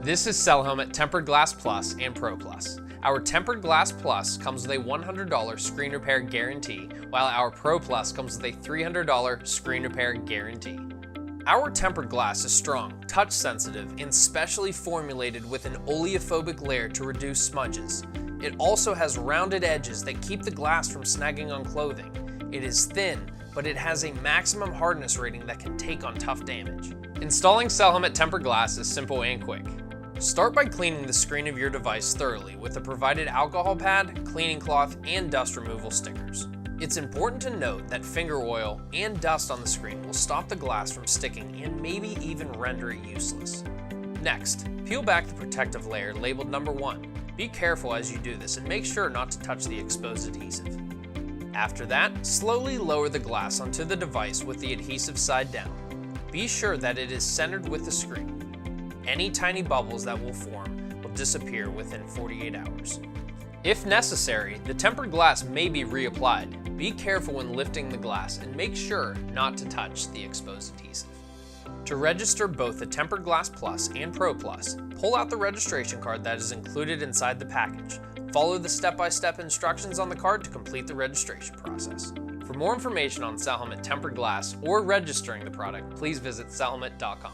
This is cellhelmet Tempered Glass Plus and Pro Plus. Our Tempered Glass Plus comes with a $100 screen repair guarantee, while our Pro Plus comes with a $300 screen repair guarantee. Our tempered glass is strong, touch sensitive, and specially formulated with an oleophobic layer to reduce smudges. It also has rounded edges that keep the glass from snagging on clothing. It is thin, but it has a maximum hardness rating that can take on tough damage. Installing cellhelmet tempered glass is simple and quick. Start by cleaning the screen of your device thoroughly with the provided alcohol pad, cleaning cloth, and dust removal stickers. It's important to note that finger oil and dust on the screen will stop the glass from sticking and maybe even render it useless. Next, peel back the protective layer labeled number 1. Be careful as you do this and make sure not to touch the exposed adhesive. After that, slowly lower the glass onto the device with the adhesive side down. Be sure that it is centered with the screen. Any tiny bubbles that will form will disappear within 48 hours. If necessary, the tempered glass may be reapplied. Be careful when lifting the glass and make sure not to touch the exposed adhesive. To register both the Tempered Glass Plus and Pro Plus, pull out the registration card that is included inside the package. Follow the step-by-step instructions on the card to complete the registration process. For more information on cellhelmet tempered glass or registering the product, please visit cellhelmet.com.